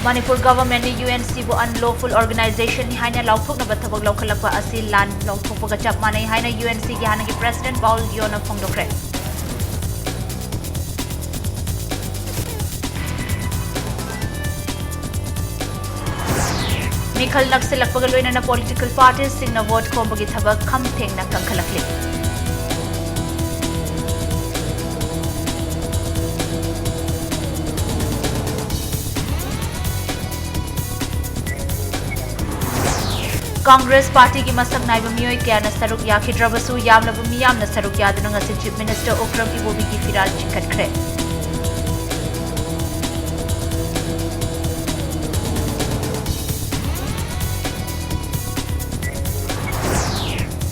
Manipur government ni UNC bu unlawful organization ni haina lauthok na bathabak laukalakpa asi lan lauthok paga chap manai haina UNC gi hanagi president Paul Yona phongdokre. Mikhal naksilakpaga loina na political parties singna vote khombagi thabak khamtheng na kangkhalakli. Congress Party ki masak naiba miyoi kaya na saruk yakhidrabasu yamlabu miyam na saruk yaduna ngasi Chief Minister Okram Ibobi ki firal chikhatkre.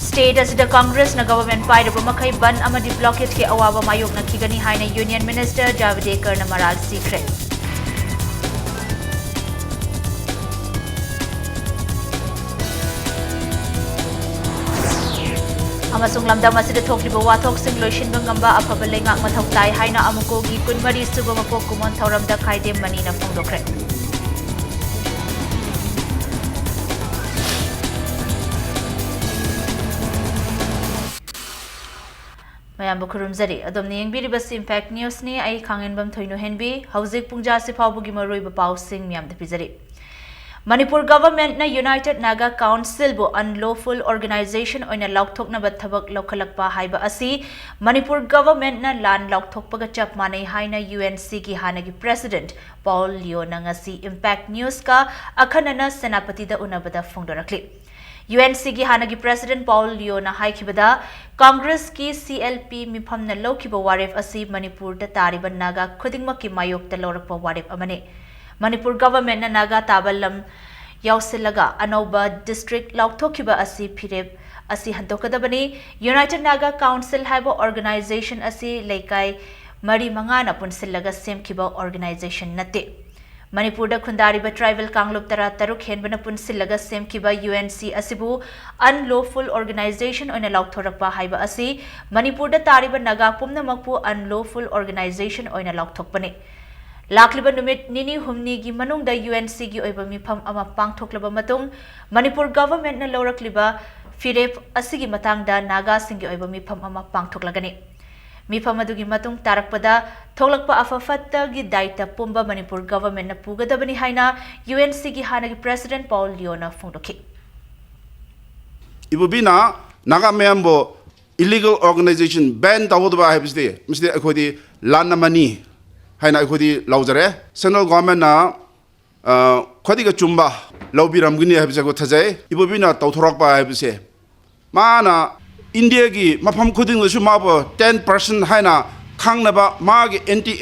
State as the Congress na government pai da makai ban amadi blockade ki awaba mayok na khigani haina Union Minister Javadekar na maral sikre. Amasung lamdam asida thokliba wathok sing loishinba ngamba afaba lengak mathau tai haina amuko gi kunmari suba mapok kumon thauramda khaidem manina phongdokre. Mayam bukurumzari adomni yengbiribas impact news ni ai khangenbam thoino henbi hauzik pungja se phawbugi maroiba paw sing myam dapizari. Manipur government na United Naga Council bu unlawful organization oina laukthok na bathabak laukalakpa haiba asi Manipur government na lan laukthok paga chap manai haina UNC ki hanagi president Paul Yona ngasi impact news ka akhanana senapati da unabada phongdorakli. UNC ki hanagi president Paul Yona haikibada Congress ki CLP mifam na laukiba warif asi Manipur da tariba naga khudingma ki mayok da laurakpa warif amane. Manipur government na naga tabalam yausilaga anoba district lauthokiba asi phireb asi handokadabani United Naga Council haiba organization asi laikai mari manga na punsilaga semkiba organization nate. Manipur da khundariba tribal kanglup tara taruk henbana punsilaga semkiba UNC asibu unlawful organization oina lauthorakpa haiba asi Manipur da tariba naga pumna makpu unlawful organization oina lauthokpani. Lakliba numit nini humni gi manungda UNC gi oiba mifam ama pangthoklaba matung Manipur government na lorakliba firep asigi matangda naga singi oiba mifam ama pangthoklagani. Mifam adugi matung tarakpada thoklakpa afafatta gi daita pumba Manipur government na pugadabani haina UNC gi hanagi president Paul Yona phongdokhi. Ibubina naga membo illegal organization ban tawodba habisde misde akhodi lanamani haina akhodi laujare central government na khodi ga chumba laubiramgini habise ko thajai ibobina tawthorakpa habise mana india gi mafam khuding su mabo 10% haina khangnaba magi anti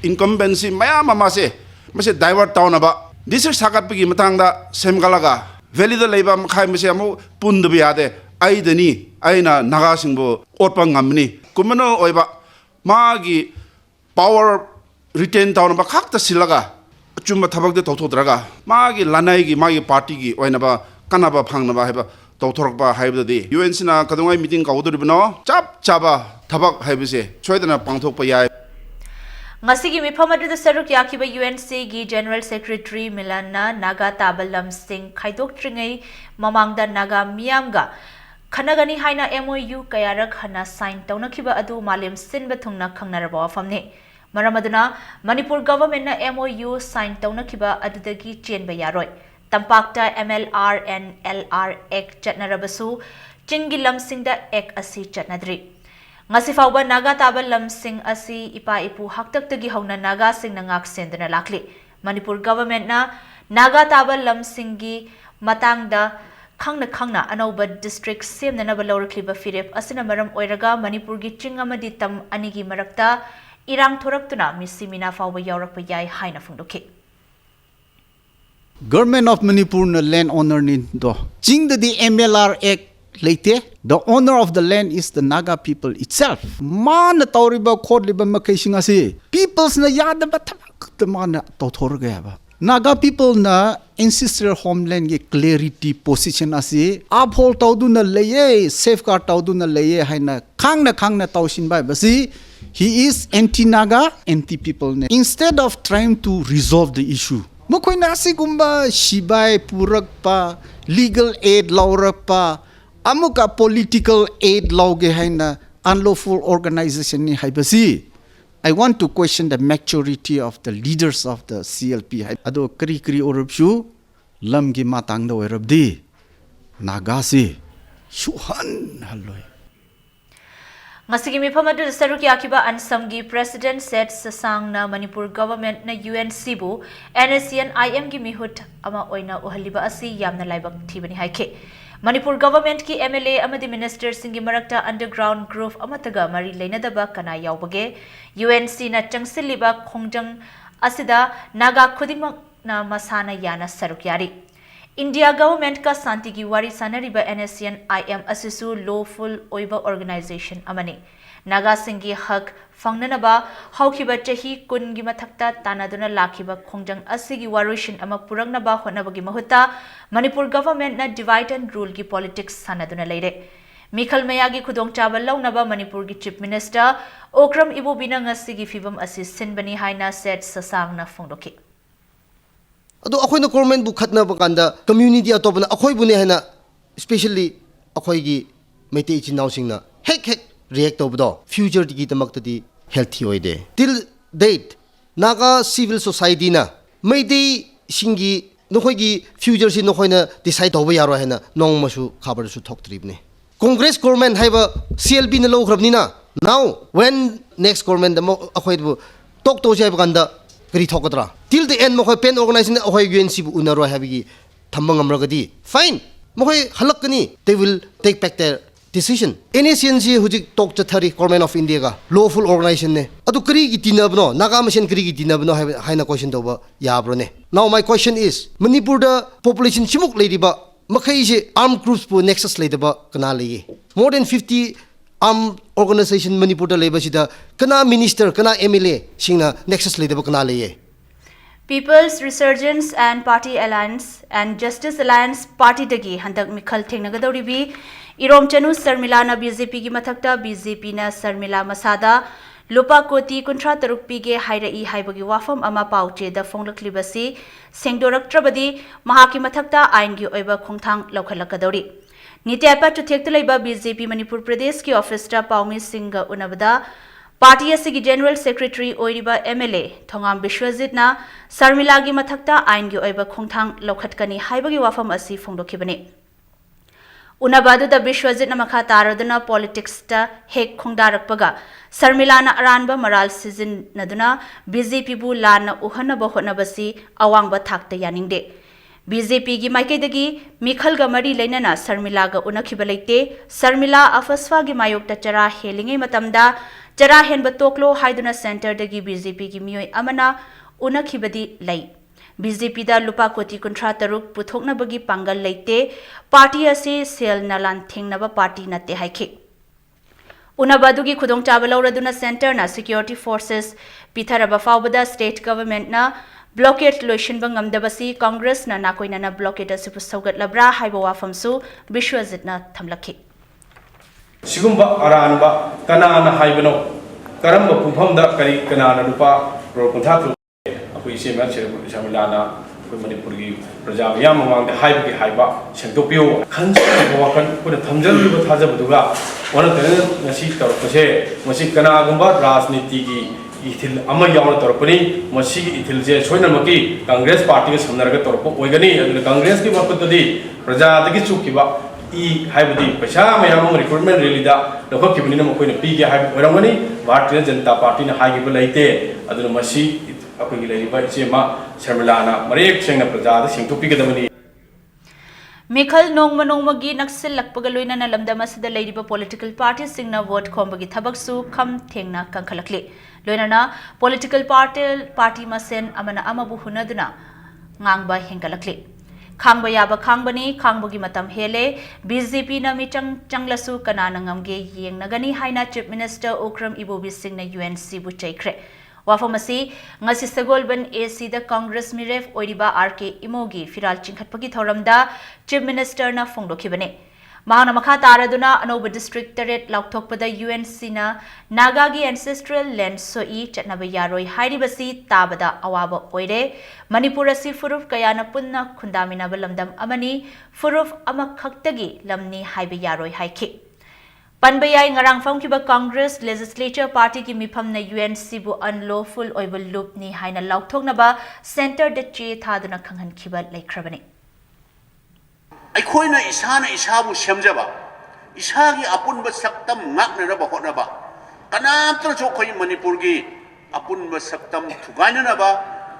incumbency mayam ma se mase divert tawnaba district sakat gi matangda semgalaga valley da leiba khai mase amu pundubi ade aidani aina naga singbo otpa ngamni kumano oiba magi power retain down ba khakta silaga chumba thabak de tawthodraga magi lanai gi magi party gi oinaba kanaba phangnaba heba tawthorba haibda di UNC na kadongai meeting ka odoribno chap chaba thabak haibise choidana pangthokpa yai ngasi gi mifamadu da saruk yakiba UNC gi general secretary Milana Naga Tabalam Singh khaidok tringai mamangda naga miyamga khanagani haina MOU kayarak hana sign tawnakhiba adu malem sinba thungna khangnaraba famne Maramaduna Manipur government na MOU sign tawnakhiba adudagi chenba yaroi tampakta MLR and LR Act chatnarabasu chingi lamsingda Act asi chatnadri ngasi fawba naga tabal lamsing asi ipa ipu haktaktagi hauna naga sing nangak sendana lakli Manipur government na naga tabal lamsingi matangda khangna anoba district semnana balawrakliba firep asina maram oiraga Manipur gi chingamadi tam anigi marakta irang thoraktuna misimina fawba yaurakpa yai haina phungdokhi. Government of Manipur na land owner ni do jing the MLR Act leite the owner of the land is the Naga people itself man tawriba khodliba makaisinga si peoples na yadaba thabak the man tawthorga ba Naga people na ancestral homeland ge clarity position asi uphold tawdu na leye safeguard tawdu na leye haina khangna tawsin ba basi he is anti-Naga, anti-people. Instead of trying to resolve the issue, Mokoina asigumba shibai purakpa, legal aid laurakpa, amuka political aid lauge haina unlawful organization ni haibasi. I want to question the maturity of the leaders of the CLP. Ado kri orabshu lamgi matang da orabdi nagasi shuhan haloi. Ngasigi mifam adu saruk yakiba Ansamgi President said sasang na Manipur government na UNC bu NSCN IM gi mihut ama oina uhaliba asi yamna laibak thibani haike. Manipur government ki MLA amadi minister singi marakta underground group amataga mari leinadaba kana yaubage UNC na changsiliba khongjang asida naga khudingmak na masana yana saruk yari. India government ka santi ki wari sanariba NSCN IM asisu lawful oiba organization amani. Naga singi hak fangnanaba haukiba chahi kun gi mathakta tanaduna lakiba khongjang asigi warishin ama purangnaba honabagi mahuta Manipur government na divide and rule gi politics sanaduna leire. Mikhal Mayagi khudong chaba launaba Manipur gi chief minister Okram Ibobina ngasigi fibam assistant bani haina said sasang na phongdoki. Ado akoy na government bu khatna ba kanda community atopna akoy bu ne hena especially akoy gi meite ichin sing na hek react obdo future gi tamak tadi healthy oide till date naga civil society na meite singi nokoy gi future si nokoy na decide over yaro hena nong masu khabar su thok trib ne congress government haiba CLP na lo khrabni na now when next government akoy bu tok to jai ba kanda kari thokadra till the end mokoy pen organization ahoy UNC bu unaro habigi thambang amragadi fine mokoy halakani they will take back their decision NSCNC hujik tok chathari government of India ga lawful organization ne adu kari gi tinabno naga machine kari gi tinabno haina question doba yabro ne now my question is Manipur da population chimuk leidiba makai je armed groups bu nexus leidaba kana leye more than 50 armed organization Manipur da leba sida kana minister kana MLA singna nexus leidaba kana leye People's Resurgence and Party Alliance and Justice Alliance Party dagi handak mikhal thengnagadoribi Irom Chanu Sarmila BJP gi mathakta BJP na Sarmila masada lupa koti kuntra taruk pige hairai haibagi wafam ama pauche da phonglakhlibasi sengdoraktrabadi mahaki mathakta ain gi oiba khongthang laukhalakadori Niti Apa to Thektalaiba BJP Manipur Pradesh ki office ta Paumi Singha unabada Party asigi General Secretary Oiriba MLA Thongam Bishwajit na Sarmila gi mathakta ain gi oiba khongthang laukhatkani haibagi wafam asi phongdokhibani Unabadu da Bishwajit na makha taraduna politics ta hek khongdarakpaga Sarmila na aranba maral season naduna BJP bu lana uhanaba honabasi awangba thakta yaningde BJP gi maikaidagi Mikhal ga mari leinana Sarmila ga unakhiba leite Sarmila afaswa gi mayokta chara helingai matamda chara henba toklo haiduna center dagi BJP gi mioi amana unakhibadi lei BJP da lupa koti kuntra taruk puthokna bagi pangal leite party ase sel nalan thengnaba party natte haike Unabadu gi khudong chabalauraduna center na security forces pitharaba fawbada state government na blockade lotion bangam dabasi Congress na nakoina na blockade asipu saugat labra haiba wafamsu Bishwajit na thamlakhi Sigumba aranba kanana haibano karamba pumhamda kari kanana lupa prokontha akoi sema Sarmilana akoi Manipur gi praja miyam mamangda haibagi haiba sengtopio khansa wakan kona thamjalliba thajabaduga wana tene ngasi tarpase masi kana gumba rajniti gi ithil ama yauna tarpani masi ithil je soina maki Congress party ga samnarga tarpo oigani aduna Congress ki mapatadi praja dagi chukiba I haibadi paisa mayam recruitment rally da lokhakibani na makoi na pige haib oramani Bharatiya Janata Party na haigiba laite aduna masi akoi gi laiba ichema Sarmilana marek sengna praja da singthopigadamani Mikhal nongmagi naksil lakpaga loina na lamdama sida leiriba political party singna vote khombagi thabaksu kham thengna kankhalakli loina na political party masen amana amabu hunaduna ngangba hengalakli khangba yaba khangbani khangbagi matam hele BJP na mitang changlasu kanana ngamge yengnagani haina chief minister Okram Ibobi singna UNC bu chaikre Wafamasi ngasi sagolban AC da Congress miref oiriba RK Imogi firal chingkhatpagi thoramda chief minister na phongdokhibane ꯃꯍꯥꯛꯅ ꯃꯈꯥ ꯇꯥꯔꯗꯨꯅ ꯑꯅꯧꯕ district 8 ꯂꯥꯎꯊꯣꯛꯄꯗ UNCꯅ ꯅꯥꯒꯥꯒꯤ ancestral land ꯁꯣꯏ ꯆꯠꯅꯕ ꯌꯥꯔꯣꯏ ꯍꯥꯏꯔꯤꯕꯁꯤ ꯇꯥꯕꯗ ꯑꯋꯥꯕ ꯑꯣꯏꯔꯦ ꯃꯅꯤꯄꯨꯔ ꯑꯁꯤ ꯐꯨꯔꯨꯞ ꯀꯌꯥꯅ ꯄꯨꯟꯅ ꯈꯨꯟꯗꯥꯃꯤꯟꯅꯕ ꯂꯝꯗꯝ ꯑꯃꯅꯤ ꯐꯨꯔꯨꯞ ꯑꯃꯈꯛꯇꯒꯤ ꯂꯝꯅꯤ ꯍꯥꯏꯕ ꯌꯥꯔꯣꯏ ꯍꯥꯏꯈꯤ ꯄꯟꯕ ꯌꯥꯏ ꯉꯔꯥꯡ ꯐꯝꯈꯤꯕ ꯀꯪꯒ꯭ꯔꯦꯁ ꯂꯦꯖꯤꯁꯂꯦꯆꯔ ꯄꯥꯔꯇꯤꯒꯤ ꯃꯤꯐꯝꯅ UNCꯕꯨ unlawful ꯑꯣꯏꯕ ꯂꯨꯞꯅꯤ ꯍꯥꯏꯅ ꯂꯥꯎꯊꯣꯛꯅꯕ ꯁꯦꯟꯇꯔꯗ ꯆꯦ ꯊꯥꯗꯨꯅ ꯈꯪꯍꯟꯈꯤꯕ ꯂꯩꯈ꯭ꯔꯕꯅꯤ ꯑꯩꯈꯣꯏꯅ ꯏꯁꯥꯅ ꯏꯁꯥꯕꯨ ꯁꯦꯝꯖꯕ ꯏꯁꯥꯒꯤ ꯑꯄꯨꯟꯕ ꯁꯛꯇꯝ ꯉꯥꯛꯅꯅꯕ ꯍꯣꯠꯅꯕ ꯀꯅꯥꯝꯇꯅꯁꯨ ꯑꯩꯈꯣꯏ ꯃꯅꯤꯄꯨꯔꯒꯤ ꯑꯄꯨꯟꯕ ꯁꯛꯇꯝ ꯊꯨꯒꯥꯏꯅꯅꯕ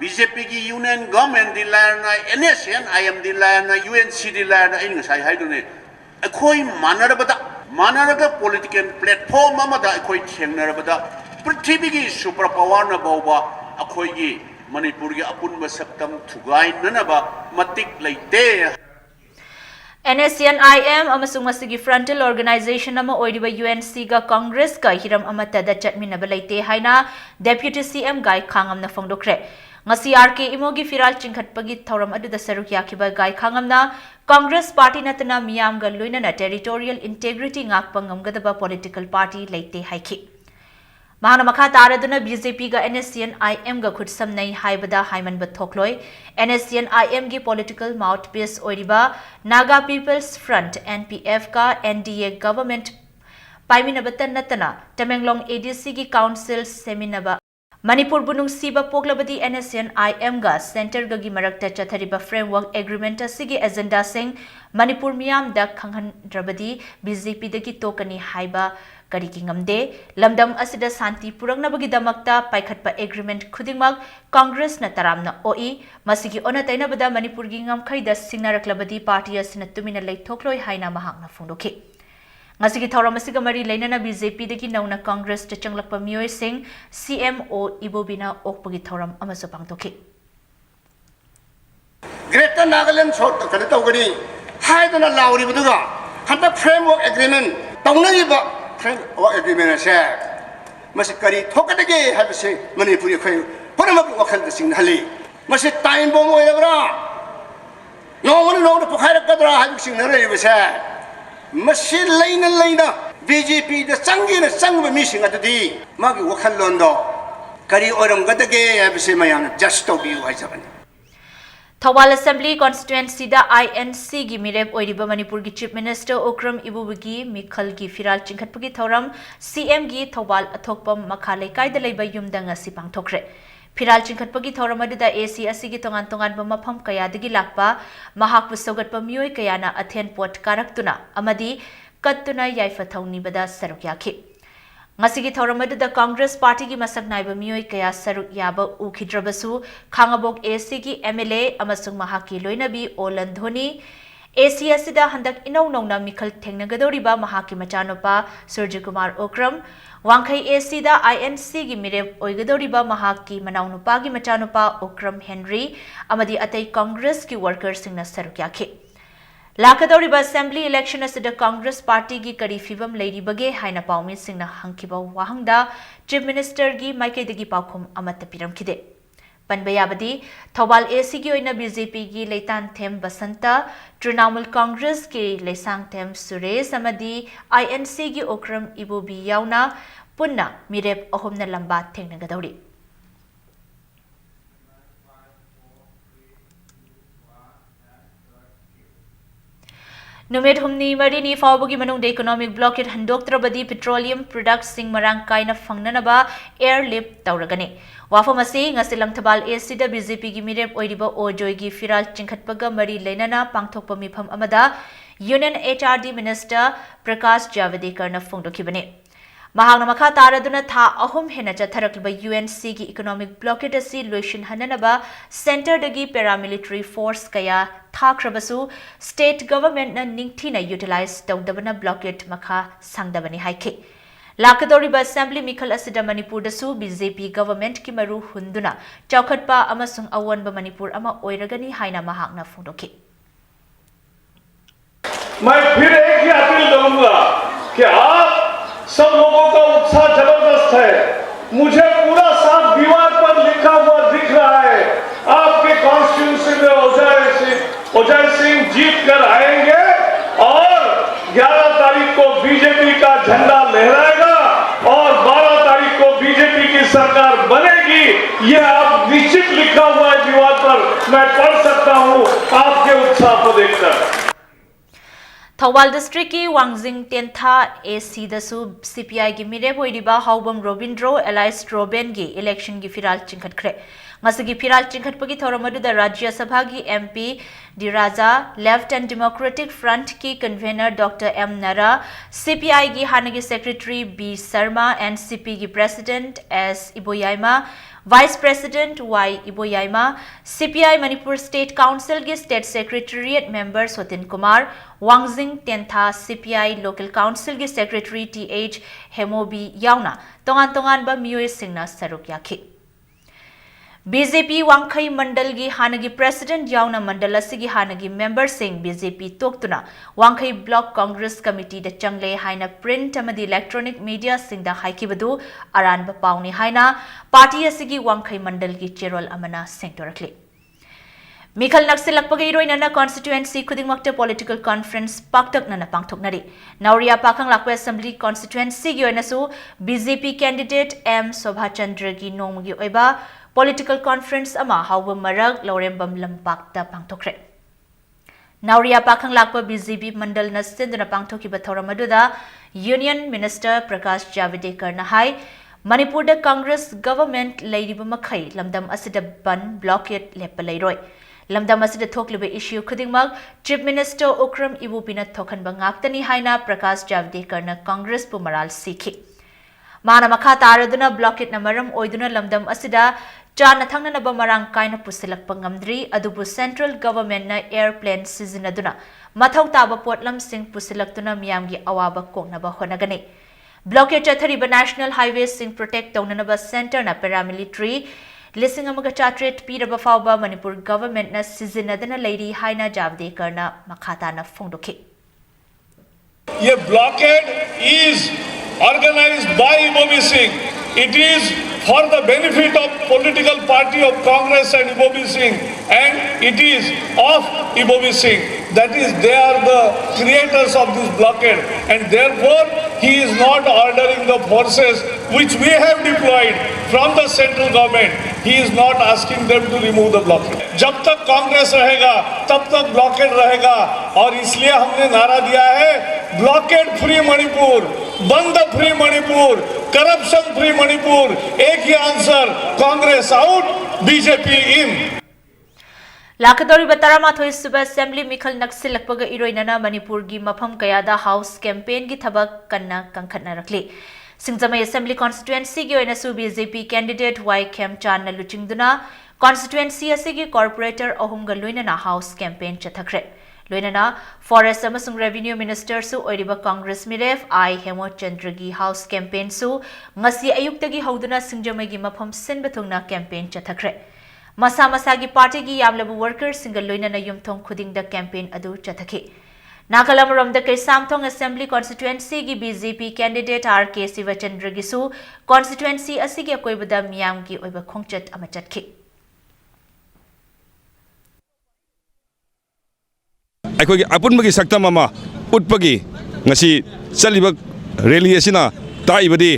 BJPꯒꯤ ꯌꯨꯅꯤꯌꯟ ꯒꯚꯔꯟꯃꯦꯟꯠꯗꯤ ꯂꯥꯏꯔꯅ NSN IMꯗꯤ ꯂꯥꯏꯔꯅ UNCꯗꯤ ꯂꯥꯏꯔꯅ ꯑꯩꯅ ꯉꯁꯥꯏ ꯍꯥꯏꯗꯨꯅꯦ ꯑꯩꯈꯣꯏ ꯃꯥꯟꯅꯔꯒ ꯄꯣꯂꯤꯇꯤꯀꯦꯜ ꯄ꯭ꯂꯦꯠꯐꯣꯔꯝ ꯑꯃꯗ ꯑꯩꯈꯣꯏ ꯊꯦꯡꯅꯔꯕꯗ ꯄ꯭ꯔꯤꯊꯤꯕꯤꯒꯤ ꯁꯨꯄꯔ ꯄꯥꯋꯔꯅ ꯐꯥꯎꯕ ꯑꯩꯈꯣꯏꯒꯤ ꯃꯅꯤꯄꯨꯔꯒꯤ ꯑꯄꯨꯟꯕ ꯁꯛꯇꯝ ꯊꯨꯒꯥꯏꯅꯅꯕ ꯃꯇꯤꯛ ꯂꯩꯇꯦ NSN IM amasung masigi frontal organization ama oiriba UNC ga Congress ka hiram amatada chatminaba leite haina Deputy CM Gai Khangamna phongdokre ngasi RK imogi firal chingkhatpagi thoram aduda saruk yakiba Gai Khangamna Congress party natana miyam ga loinana territorial integrity ngakpa ngamgadaba political party leite haiki Mahana makha taraduna BJP ga NSN IM ga khutsamnai haibada haimanba thokloi NSN IM gi political mouthpiece oiriba Naga People's Front NPF ka NDA government paiminabata natana Tamenglong ADC gi council seminaba Manipur bunung siba poglabadi NSN IM ga center ga gi marakta chathariba framework agreement asigi agenda sing Manipur miyam da khanghandrabadi BJP dagi tokani haiba Kariki ngamde lamdam asida santi purangnabagi damakta paikhatpa agreement khudingmak Congress na taramna OE masigi ona tainabada Manipur gi ngamkhaida singnaraklabadi party asina tumina leithokloi haina mahakna phongdokhi ngasigi thoram asiga mari leinana BJP dagi nauna Congress ta changlakpa miyoi sing CMO Ibobina okpagi thoram amaso pangtokhi Greater Nagaland sort kana tawgani haidana lawri buduga hanta framework agreement tawnariba framework agreement se masi kari thokadage habse Manipuri khoi puramak wakhal da singhali masi time bomb oirabra no pukhaira kadra habik singnare bese masi leina BJP da sangina sangba missing atadi magi wakhal londo kari oram gadage habse mayana just to be haisabani Thawal Assembly Constituency da INC gi mireb oiriba Manipur gi Chief Minister Okram Ibubugi Mikhal gi Firal Chingkhatpagi thoram CM gi Thawal athokpam makhalai kaida leiba yumda ngasi pangthokre Firal Chingkhatpagi thoram aduda AC asigi tongan mafam kayadagi lakpa mahakpu sogatpa miyoi kayana athen pot karaktuna amadi kattuna yaifa thawni bada saruk yakhi Ngasigi thoram aduda Congress party gi masak naiba miyoi kaya saruk yaba ukhidrabasu Khangabok AC gi MLA amasung mahaki loinabi Olandhoni AC asida handak inau nongna mikhal thengnagadoriba mahaki machanopa Surji Kumar Okram Wangkhai AC da INC gi mireb oigadoriba mahaki manaunupa gi machanopa Okram Henry amadi atai Congress ki workers singna saruk yakhi Lakadoriba Assembly election asida Congress party gi kari fibam leiribage haina paumi singna hangkiba wahangda Chief Minister gi maikaidagi paukhum amata piramkhide Panbayabadi Thawal AC gi oina BJP gi leitan them Basanta Trinamool Congress gi leisang them Suresh amadi INC gi Okram Ibobi yauna punna mireb ahumna lamba thengnagadori Numit humni marini fawbagi manungda economic blockade handoktrabadi petroleum products sing marang kaina fangnanaba airlift tawragani wafamasi ngasilang thabal acida BJP gi mirep oiriba ojoi gi firal chingkhatpaga mari leinana pangthokpa mifam amada Union HRD Minister Prakash Javadekar na phongdokhibani Mahangna makha taraduna tha ahum hena chatharakliba UNC gi economic blockade asi loisin hananaba center dagi paramilitary force kaya thakrabasu state government na ningthina utilize tawdabana blockade makha sangdabani haike Lakadoriba Assembly Mikhal asida Manipur dasu BJP government ki maru hunduna chaukhatpa amasung awanba Manipur ama oiragani haina mahakna phongdokhi मैं फिर एक ही appeal करूंगा कि आप सब लोगों का उत्साह जबरदस्त है मुझे पूरा साफ दीवार पर लिखा हुआ दिख रहा है आपके कॉन्स्टिट्यूंसी में ओजय सिंह जीत कर आएंगे और 11 तारीख को बीजेपी का झंडा लहराएगा और 12 तारीख को बीजेपी की सरकार बनेगी। ये आप निश्चित लिखा हुआ है दीवार पर, मैं पढ़ सकता हूं आपके उत्साह को देखकर। थौबाल डिस्ट्रिक्ट की वांगजिंग टेंथा एसी दसु सीपीआई की मिरेब होइरिबा हाउबम रोबिंद्रो एलाइस रोबेन की इलेक्शन की फिराल चिंखटख्रे ngasi फिराल चिंखटपगी थौरमदुदा राज्य सभा की MP दिराजा left and democratic front की कन्वेनर डॉक्टर एम नरा सीपीआई की हानगी सेक्रेटरी बी शर्मा एनसीपी की president S इबोयाइमा vice president Y इबोयाइमा CPI Manipur state council की state secretariat member सोतिन Kumar Wangjing Tentha CPI local council की सेक्रेटरी टीएच हेमोबी याउना तोंगान तोंगान बा मियोय सिंगना सरुक याखी बीजेपी वांखई मंडल की हानगी प्रेसिडेंट याउना मंडल की हानगी मेंबर सिंह बीजेपी तोक्तुना वांखई ब्लॉक कांग्रेस कमिटी द चंगले हाइना प्रिंट अमदी इलेक्ट्रॉनिक मीडिया सिंह द हाइकिबदु अरानब पाउनी हाइना पार्टी असगी वांखई मंडल की चेरोल अमना सेंटोरखले मिखल नक्सलपगी रोइनना कॉन्स्टिट्यूएंसी खुदिंगमक्ते पॉलिटिकल कॉन्फ्रेंस पाक्तकनना पांगथोकनरी नावरिया पाखंग लाकवे असेंबली कॉन्स्टिट्यूएंसी की ओइनसु BJP candidate M Shobha Chandra की नोमगी ओइबा पॉलिटिकल कॉन्फ्रेंस अमा हाउब मरग लौरेंबम लंपाक्ता पांगथोखरे नावरिया पाखंग लाकवा बीजेपी मंडल नसिंदना पांगथोकिबा थौरमदुदा यूनियन मिनिस्टर प्रकाश जावडेकर नहाई मणिपुर द कांग्रेस गवर्नमेंट लेरिबा मखै लमदम असिदा बन ब्लॉकेट लेप लेरोय लमदम असिदा थोकलिबा इश्यू खुदिंगमक चीफ मिनिस्टर उक्रम इबुपिना थोखनबा ngaktani haina प्रकाश जावडेकर न कांग्रेस पु मराल सीखी माना मखा तारदुना ब्लॉकेट न मरम ओइदुना लमदम असिदा चाना थंगनबा मरांग कायना पुसिलकपा ngamdri अदुबु सेंट्रल गवर्नमेंट न एयरप्लेन सिजनदुना मथौ ताबा पोटलम सिंह पुसिलक्तुना मियामगी अवाबा कोंगनबा होनगने ब्लॉकेट चथरिबा नेशनल हाईवे सिंह प्रोटेक्ट तौननबा सेंटर न पैरामिलिट्री लिसिंग अमगा चाट्रेट पीरबा फावबा मणिपुर गवर्नमेंट न सिजनदना लेरी हाइना जावडेकर न मखाताना फोंदोखे ये blockade is organized by Ibobi Singh. It is for the benefit of political party of Congress and Ibobi Singh, and it is of Ibobi Singh. That is, they are the creators of this blockade, and therefore he is not ordering the forces which we have deployed from the central government. He is not asking them to remove the blockade. जब तक कांग्रेस रहेगा तब तक blockade रहेगा, और इसलिए हमने नारा दिया है blockade free Manipur, bandh free Manipur, corruption free Manipur. एक ही answer, Congress out, BJP in. लाखदौरी बतारामाथोई सुबह असेंबली मिखल नक्सिलकपगा इरोइनना मणिपुर की मफम कयादा हाउस कैंपेन की थबक कन्ना कंखटना रखली सिंगजमई असेंबली कॉन्स्टिट्यूएंसी की ओइनसु बीजेपी कैंडिडेट वाई खेमचान लुचिंगदुना कॉन्स्टिट्यूएंसी असिगी कॉर्पोरेटर अहुमगा लोइनना हाउस कैंपेन चथखरे लोइनना फॉरेस्ट अमसुंग रेवेन्यू मिनिस्टर सु ओइरिबा कांग्रेस मिरेफ आई हेमचंद्र की हाउस कैंपेन सु ngasi अयुक्तगी हौदुना सिंगजमई की मफम सिनबथुंगना कैंपेन चथखरे मसा मसा की पार्टी की यामलबु वर्कर्स सिंगल लोइनना युमथोंग खुदिंग द कैंपेन अदु चथखि नाकलमरम द कैसामथोंग असेंबली कॉन्स्टिट्यूएंसी की बीजेपी कैंडिडेट आर के शिवचंद्र गिसु कॉन्स्टिट्यूएंसी असिगी अकोइबदा मियाम की ओइबा खोंगचट अमा चटखि अखोगी अपुनबगी सक्तम अमा उटपगी ngasi chaliba rally asina taibadi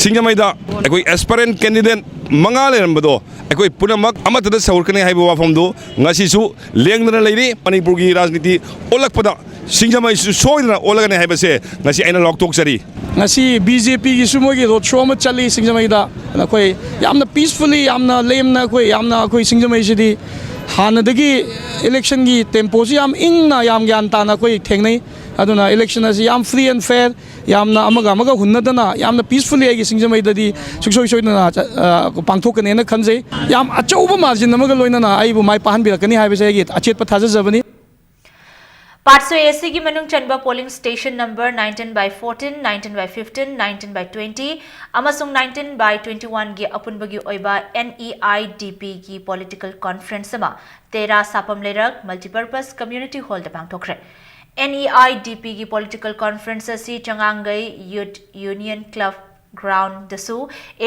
singamaida अखोई एस्पिरेंट कैंडिडेट मंगा लेरंबदो अखोई पुनमक अमतदा सौरकने हाइबो वाफमदो ngasisu lengdana leiri manipur gi rajniti olakpada singamai su soidna olagane haibase ngasi aina loktoksari ngasi BJP gi sumogi road show ma chali singamai da अखोई यामना peacefully यामना Lemna अखोई यामना अखोई सिंगजमई सिदी हानदगी election की टेम्पोसी याम इंगना याम ग्यान ताना कोई ठेंगनै अदुना इलेक्शन असी याम फ्री एंड फेयर यामना अमगा अमगा हुन्नदना यामना पीसफुली आगी सिंगजमैददी सुक्सोय सोयना पांथोकनेना खनजै याम अचौबा margin अमगा लोइनना आइबु माइ पाहनबिरकनी हाइबसे आगी अचेतपा थाजजबनी पार्टसो एसी की मनुंग चनबा पोलिंग स्टेशन नंबर 19/14, 19/15, 19/20 अमसुंग 19/21 की अपुनबगी ओइबा NEIDP की पॉलिटिकल कॉन्फ्रेंस अमा 13 सापम लेरक मल्टीपर्पस कम्युनिटी हॉल द पांगथोखरे NEIDP की पॉलिटिकल कॉन्फ्रेंस असी Changangei youth union club ground दसु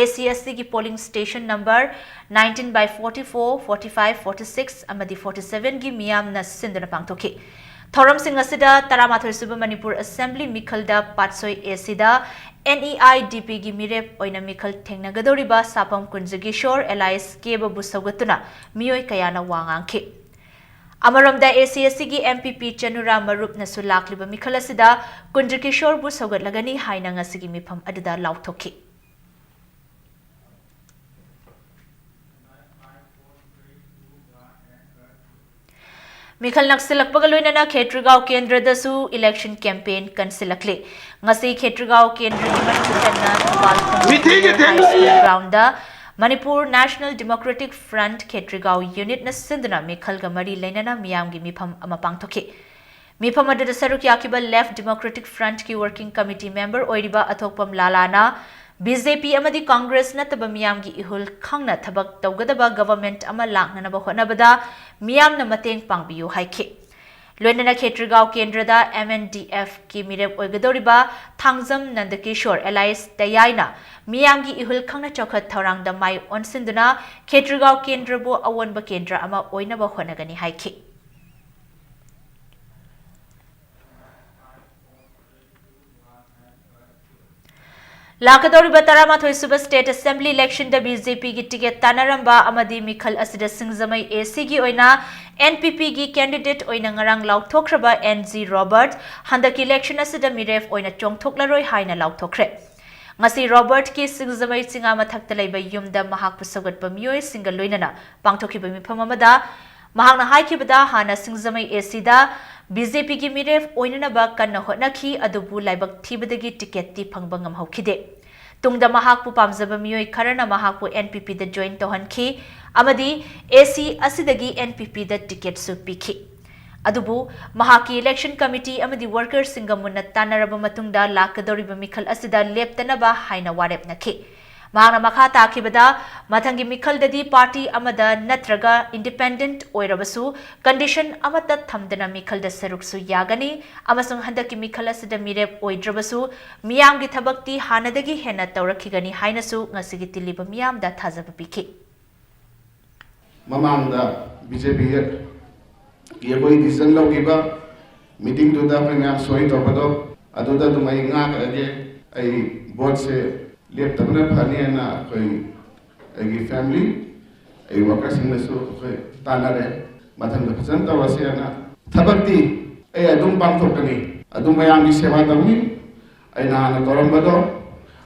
ACSC की पोलिंग स्टेशन नंबर 19/44, 45, 46 अमदी 47 की मियाम न सिंदना पांगथोखि थौरमसिंग असिदा तरामाथोई सुबा मणिपुर असेंबली मिखलदा पाटसोई एसीदा NEIDP गी मिरेप ओइना मिखल थेंगनगदोरिबा सापम कुंजगिशोर एलाइस केबबु सौगतुना मियोय कयाना वांगांखे अमरमदा ACSC गी MPP चनुरा मरुपनसु लाक्लिबा मिखल असिदा कुंजगिशोरबु सौगतलगनी हाइना ngasiगी मिफम अदुदा लाउथोखि मिखल नक्सलकपगा लोइनना खेत्रीगांव केंद्रदसु इलेक्शन कैंपेन कंसिलकले ngasi खेत्रीगांव केंद्रगी मनुचन्ना Thoubal ground Manipur national democratic front Khetrigao unit न सिंदना मिखलगा मरी लेनना मियामगी मिफम अमा पांगथोखे मिफम अदुदा सरुक याकिबा लेफ्ट डेमोक्रेटिक फ्रंट की वर्किंग कमिटी मेंबर ओइरिबा अथोकपम लालाना BJP अमदी कांग्रेस नतबा मियामगी इहुल खंगना थबक तौगदबा गवर्नमेंट अमा लांगनबा होनबदा मियामना मतेंग पांगबियु हाइखे लोइनना खेत्रीगांव केंद्रदा MNDF की मिरेप ओइगदोरिबा थांगजम नंदकिशोर एलाइस तयाइना मियामगी इहुल खंगना चौखत थौरांगदा माइ ओनसिंदुना खेत्रीगांव केंद्रबो अवोनबा केंद्र अमा ओइनबा होनगनी हाइखे लाकदौरिबा तरामाथोई सुबह स्टेट असेंबली इलेक्शन द BJP की टिकट तानारंबा अमदी मिखल असिदा सिंगजमई AC की ओइना NPP की कैंडिडेट ओइना ngarang लाउथोख्रबा NG रॉबर्ट हंदक इलेक्शन असिदा मिरेफ ओइना चोंगथोक्लरोय हाइना लाउथोख्रे ngasi रॉबर्ट की सिंगजमई चिंगा मथक्ता लैबा युमदा महाक पुसगतबा मियोय सिंगल लोइनना पांगथोखिबा मिफम अमदा महाकना हाइखिबदा हाना सिंगजमई AC दा BJP की मिरेफ ओइननबा कन्ना होटनखी अदुबु लाइबक थीबदगी टिकेट ती फंगबा ngamhaukhide तुंगदा महाकपु पामजबा मियोय खरना महाकपु NPP दा जॉइन तोहनखी अमदी AC असिदगी NPP दा टिकेट सु पिखि अदुबु महाकी इलेक्शन कमिटी अमदी वर्कर्स सिंगा मुन्ना तानरबा मतुंगदा लाकदोरिबा मिखल असिदा लेप्तनबा हाइना वारेपनखि महाना मखा ताखिबदा मथंगी मिखलददी पार्टी अमदा नत्रगा इंडिपेंडेंट ओइरबसु कंडीशन अमता थमदना मिखलदा सरुकसु यागनी अमसुंग हंदकी मिखल असिदा मिरेप ओइद्रबसु मियामगी थबक्ति हानदगी हेना तौरखिगनी हाइनसु ngasiगी तिलिबा मियामदा थाजबा पिखि ममांगदा BJP ये कोई डिसीजन लौगिबा मीटिंग दुदा मैम सोई तोपदो अदुदा दुमई ngak age ai board से लेप तबना फनी है ना कोई एक फैमिली एक वर्कर सिंगल सो कोई ताना रहे मतलब पसंद तो वैसे है ना थबकती ए अदुम पांग तो कनी अदुम मयाम की सेवा तबनी ए ना ना तोरम बदो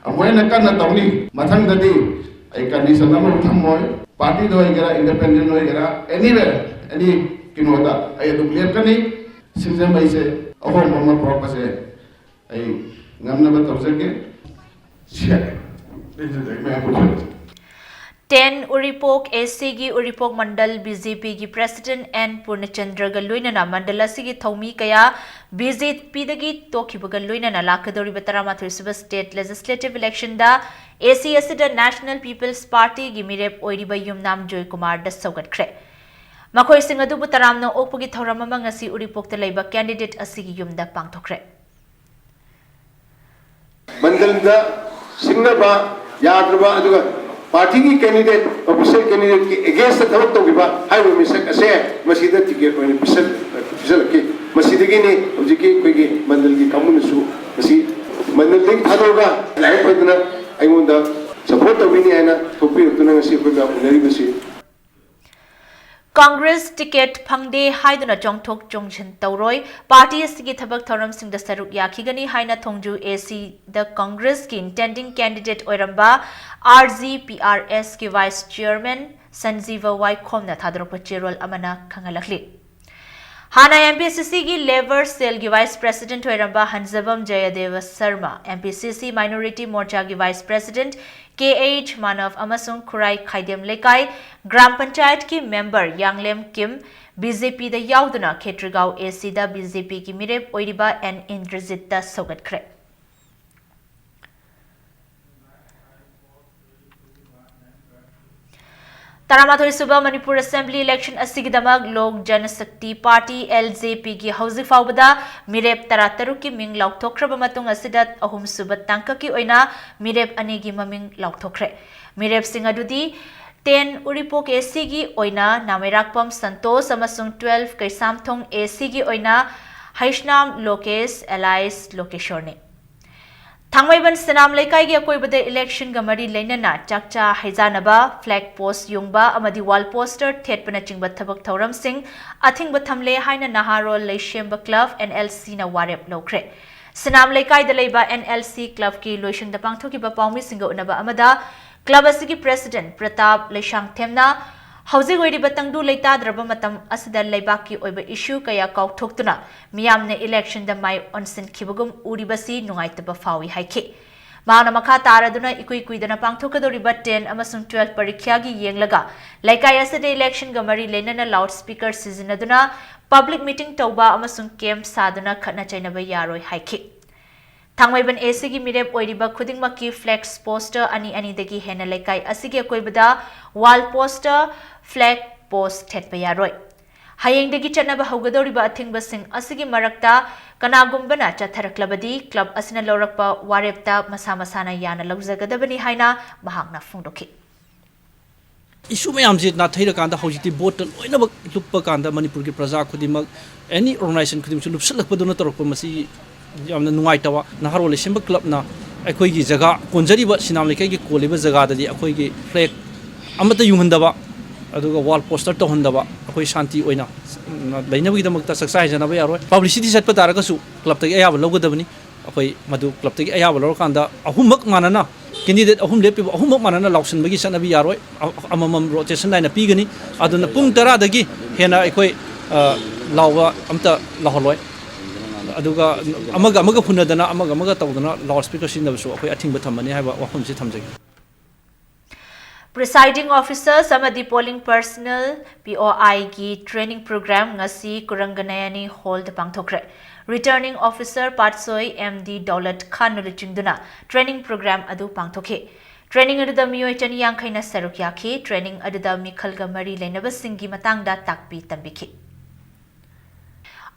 अमोय न कन तबनी मथंग ददी ए कंडीशन नंबर थम मोय पार्टी दो इगरा इंडिपेंडेंट हो इगरा एनीवेयर एनी किनोदा ए अदुम लेप कनी सिंजम भाई से अहो मम्मा प्रोप से ए ngam na ba के 10 उरिपोक AC की उरिपोक मंडल BJP की प्रेसिडेंट एन पूर्णचंद्र गलुइनना मंडल असिगी थौमी कया BJP दगी तोखिबग लुइनना लाकदोरी बतरामाथोई सुबह स्टेट लेजिस्लेटिव इलेक्शन दा AC असिदा नेशनल पीपल्स पार्टी की मिरेप ओइरिबा युमनाम जॉय कुमार द सौगतख्रे मखोई सिंग अदुबु तरामना ओकपगी थौरम अमा ngasi उरिपोक त लैबा कैंडिडेट असिगी युमदा पांगथोख्रे मंडल सिंगबा याद्रबा अदुगा पार्टी की कैंडिडेट ऑफिशियल कैंडिडेट की अगेंस्ट थबक तोगिबा हाइबो मिसक असे मसीदा टिकेट ओइन पिसल के मसीदगी ने होजिकी कोइगी मंडल की कमुनसु मसी मंडल लिंक थादोगा लाइफ पदना आइमोंदा सपोर्ट तोबिनी आइना थोपी तुना ngasi कोइगा उनरी बसी कांग्रेस टिकेट फंगदे हाइदुना जोंगथोक जोंगजन तौरोय पार्टी असगी थबक थौरम सिंह द सरुक याखिगनी हाइना थोंगजु AC द कांग्रेस की इंटेंडिंग कैंडिडेट ओइरंबा RGPRS की वाइस चेयरमैन संजीव वाइखोमना थादरोप चेरोल अमना खंगलखली हाना MPCC की लेबर सेल की वाइस प्रेसिडेंट ओइरंबा हंजबम जयदेव शर्मा MPCC माइनॉरिटी मोर्चा की वाइस प्रेसिडेंट KH मानव अमसुंग खुराई खाइदेम लेकाई ग्राम पंचायत की मेंबर यांगलेम किम BJP द याउदना खेत्रीगांव AC द BJP की मिरेप ओइरिबा एन इंद्रजित द सौगतख्रे तरामाथोई सुबह मणिपुर असेंबली इलेक्शन असिगिदमक लोक जनशक्ति पार्टी LJP की हौजिक फाउबदा मिरेप तरातरु की मिंग लाउथोख्रब मतुंग असिदा अहुम सुबह तांका की ओइना मिरेप अनी की ममिंग लाउथोख्रे मिरेप सिंह अदुदी 10 उरिपोक AC की ओइना नामेराकपम संतोष अमसुंग 12 कैसामथोंग AC की ओइना Haishnam Lokesh Elias Lokeshorne Thangmaiban Senam Lekai gi akoibade election ga mari leinana chakcha haijanaba flag post yungba amadi wall poster thetpana chingba thabak thoram sing athingba thamle haina naharol leishemba club NLC na warep lokre Senam Lekai da leiba NLC club ki loishing da pangthoki ba pawmi singa unaba amada club asigi president Pratap Leshang Themna Hauzi goi riba tangdu leita draba matam asida leibaki oiba issue kaya kauthokutuna miyamne election da mai onsen khibagum uribasi nungaitaba fawi haike maana makha taraduna ikui kuidana pangthokadoriba 10 amasung 12 parikya gi yenglaga leikai asida election ga mari lenana loudspeaker sizinaduna public meeting tauba amasung camp saduna khatna chainaba yaroi haike Thangmaiban ACG mirep oiriba khudingmaki flex poster ani dagi hena lekai asige koibada wall poster flag post thetpa yaroi hayeng dagi chanaba haugadoriba athingba sing asige marakta kanagumbana chatharaklabadi club asina lorakpa warepta masana yana lawzagadabani haina mahakna phungdoki issue mayam je na thaira kanda hojiti bot loina luppa kanda Manipur ki praja khudimak any organization khudim chu lupsalakpa dona torokpa masi yamna nungaitawa naharole simba club na akoi gi jaga konjariba sinam lekai gi koliba jaga dadi akoi gi flag amata yunghandaba aduga wall poster to handaba akoi shanti oina lainabagi damakta saksa hajanaba yaroi publicity satpa taragasu club tagi ayaba logadabani akoi madu club tagi ayaba lorkanda ahumak manana candidate ahum lepi ahumak manana lauksan bagi sanabi yaroi amamam rotation line pigani aduna pung 10 dagi hena akoi lawa amta laholoi aduga amaga phunadana amaga tawdana loudspeaker sinabasu akoi athingba thamani haiba wafamsi thamjagi Presiding officers amadi polling personnel POI gi training program ngasi Kuranganayani hall da pangthokre returning officer Patsoi MD Daulat Khan nulichingduna training program adu pangthokhe training adu da miyoi chani yangkhaina sarukyakhi training adu da mikhalga mari leinaba singi matangda takpi tambikhi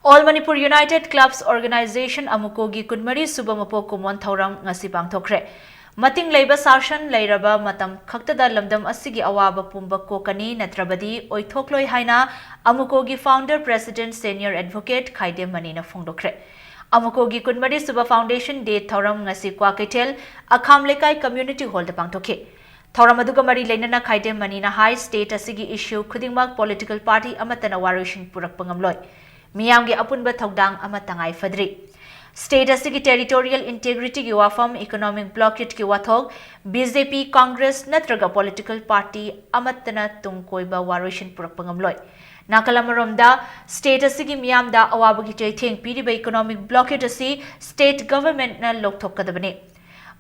All Manipur United Clubs Organization Amukogi Kunmari Subamapo Kumon Thauram ngasi pangthokre Mating leiba sashan leiraba matam khaktada lamdam asigi awaba pumba kokani natrabadi oithokloi haina Amukogi founder president senior advocate Khaide Manina phongdokre Amukogi Kunmari Suba Foundation Day Thauram ngasi Kwakaitel Akham Lekai Community Hall da pangthokhe Thauram aduga mari leinana Khaide Manina high state asigi issue khudingmak political party amatana warishin purak pangamloi miyamgi apunba thaudang amatangai fadri State asigi territorial integrity ki wafam economic blockade ki wathog BJP Congress natraga political party amatana tungkoiba warishin purakpangamloi Nakalamaromda state asigi miyamda awabagi chaitheng piriba economic blockade asi state government na lokthokadabane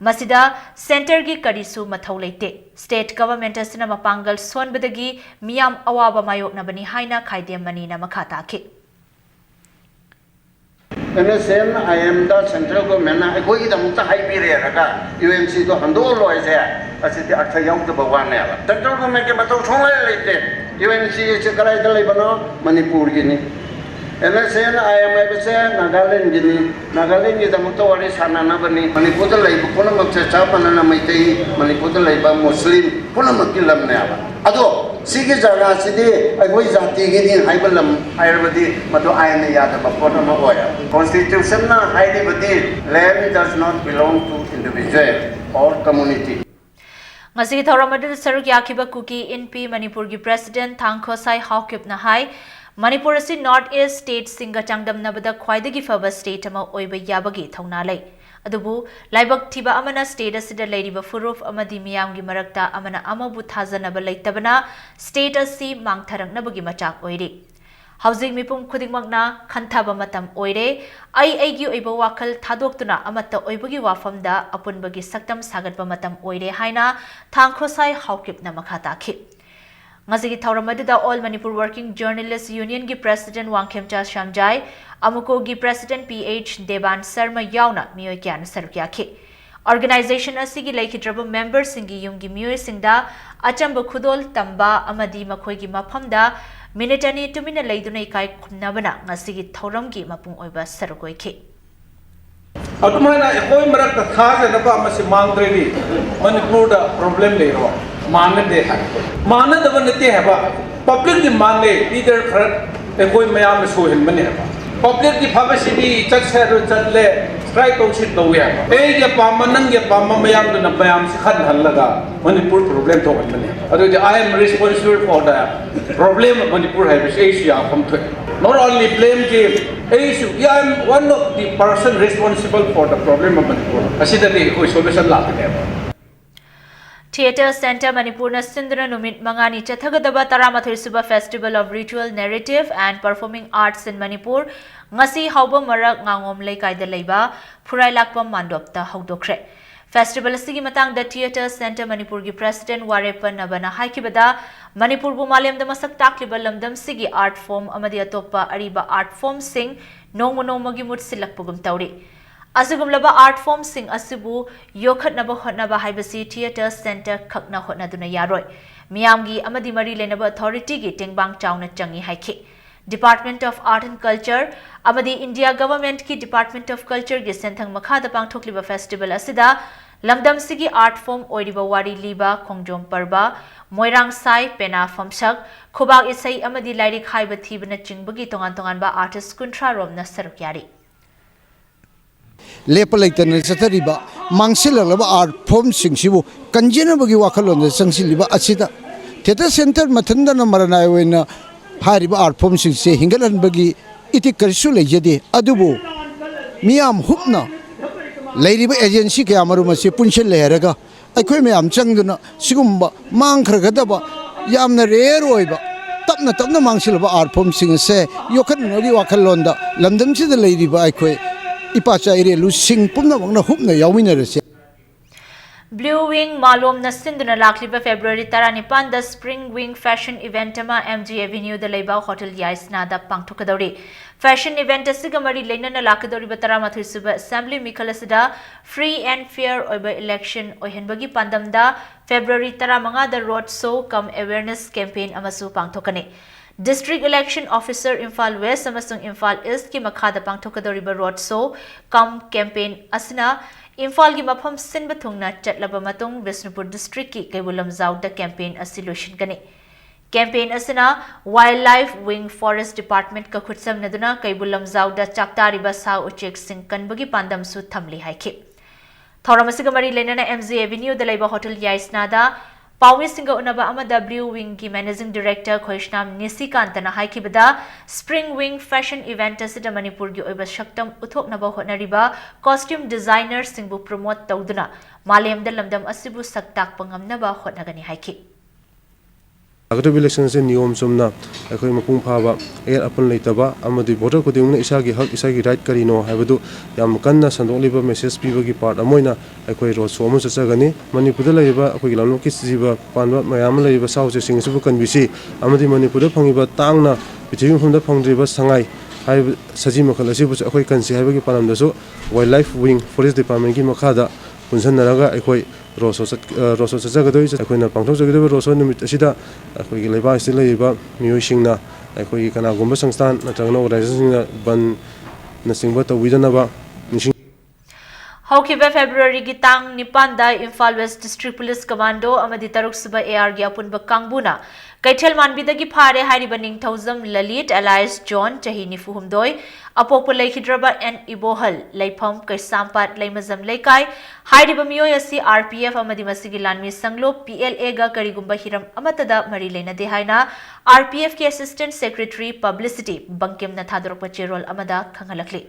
Masida center gi karisu mathau leite state government asina mapangal sonbadagi miyam awaba mayoknabani haina Khaide Manina makhata ke And the same, I am the central government. I go to the high period. UNC to handle lawyers here. I said, I tell you to one never. Central government came to UNC is a great Lebanon, Manipur Guinea. And the same, I am ever saying, Nagaland Guinea. Nagaland is the Motori Sananabani, Manipur Labor, Punam Chapan and Amite, Manipur Labor Muslim, Punamakilam never. Ado. Sige jaga sidi agoi jati gi ni haibalam ayurvedi madu ayana yada bapona ma oya constitution na haidibadi land does not belong to individual or community ngasi thoramadu saruk yakiba kuki NP Manipur gi president Thangkhosai Hawkip na hai Manipur asi north east state singa changdam nabada khwaidagi faba state ama oiba yabagi thauna lai adubu laibak thiba amana state asida leiriba furuf amadi miyamgi marakta amana amabu thajanaba leitabana state asi mangtharangnabagi machak oire housing mipum khudingmakna khanthaba matam oire aigi oiba wakal thadoktuna amata oibagi wafamda apunbagi saktam sagatba matam oire haina Thangkhosai Hawkip na makhata khi Ngasi Thauramada All Manipur Working Journalists Union gi President Wangkhemcha Shamjai Amuko gi President PH Devan Sharma yauna miyoi kyan sarukya khi Organization asigi laikhidraba members singi yumgi miyoi singda achamba khudol tamba amadi makhoi gi maphamda minitani tumina leiduna ikai khumnabana ngasi gi thauram gi mapung oiba sarukoi khi Atumana ekoi marak ta khaja na ba masi mangdreli Manipur da problem le ro manade ha manade banate ha ba public di manle leader khar ekoi mayam so hin bane ha public की फाबसिदी चटसेरु चटले strike तौसिन तौया ए के palm नंग के palm मयाम न मयाम से खन हल्लगा Manipur problem थोकन अदु I am responsible for the problem Manipur है एशिया फम थे not only blame the issue I am one of the person responsible for the problem of Manipur asidali koi solution lakne Theatre Center Manipur na sinduna numit mangani chathagadaba taramathoi suba Festival of Ritual Narrative and Performing Arts in Manipur ngasi hauba marak ngangom leikai da leiba phurai lakpam mandopta haudokre Festival asigi matang da Theatre Center Manipur gi President Warepan Nabana haikibada Manipur bu malem da masak takliba lamdam sigi art form amadi atopa ariba art form sing nongmo gi mut silakpugum tawri Asugumlaba art form sing asibu yokhatnaba hotnaba haibasi Theatre Center khakna hotnaduna yaroi miyamgi amadi mari lenaba authority gi tengbang chawna changi haiki Department of Art and Culture amadi India government ki Department of Culture gi senthang makhada pangthokliba festival asida lamdam sigi art form oiriba wari liba khongjom parba moirang sai pena famsak khobak isai amadi lairik haiba thibana chingbagi tongan ba artist kuntra romna sarukyari lepa leitana chathariba mangsilaba art form singsibu kanjenabagi wakhalon sangsilba asida theater center mathandana maranai oina hariba art form singse hingalanbagi iti karisu lejade adubu miyam hupna leiriba agency ke amaru mase punchel leharaga aikoi miyam changduna sigumba mangkhragadaba yamna rare oiba tapna mangsilaba art form singse yokhanagi wakhalonda lamdamsida leiriba aikoi Ipacha ire lu sing pumna wangna hupna yawinarase Blue Wing Malom na sinduna lakliba February 19 da Spring Wing Fashion Event ama MG Avenue da Leiba Hotel Yaisna da pangthokadori Fashion Event asiga mari leina na lakadori batara mathoi suba Assembly Mikalasida Free and Fair oiba election oihenbagi pandam da February 15 da road show cum awareness campaign amasu pangthokani District Election Officer Imphal West amasung Imphal East ki makhada pangthokadoriba road show cum campaign asina Imphal gi mafam sinba thungna chatlaba matung Bishnupur District ki Kaibulam Zawda campaign asilushin gani campaign asina Wildlife Wing Forest Department ka khutsam naduna Kaibulam Zawda chaktariba sa uchek sing kanbagi pandam su thamli haiki Thoramasiga mari lenana MZ Avenue da Leiba Hotel Yaisna da Pawi Singa Unaba ama W Wing ki Managing Director Khoishnam Nisikantana haikibada Spring Wing Fashion Event asida Manipur gi oiba shaktam uthoknaba hotnariba costume designer singbu promote tawduna malem da lamdam asibu saktak pangamnaba hotnagani haiki Agricultural election se niyom somna akhoi mapung phaba air apun leitaba amadi voter kudingna isagi hak isagi right karino haibadu yam kanna sandoliba message pibagi part amoina akhoi ro somu chachagani manipur da laiba akhoi lamno ki jiba panwa mayam laiba sauje singsubu kanbisi amadi manipur da phangiba tangna pithim phumda phangdriba sangai hai saji makhalasi bu akhoi kansi haibagi panamdasu wildlife wing forest department ki makhada punsan naraga akhoi roso chagadoi akhoi pangthok jagadoi roso numit asida akhoi gi leiba isi leiba miyosingna akhoi kana gumba sangstan natrangna organization ban na singba to widanaba Haukiba February gi tang nipan da Imphal West District Police Commando amadi taruk suba AR gi apunba kangbuna Kaithel manbidagi phare hariba ningthauzam Lalit Elias John chahi nifuhumdoi apokpa leikidraba and Ibohal leifam kaisampat leimazam leikai hariba miyoi asi RPF amadi masigi lanmi sanglo PLA ga karigumba hiram amatada mari leinade haina RPF ki Assistant Secretary Publicity Bankim na thadorokpa cherol amada khangalakli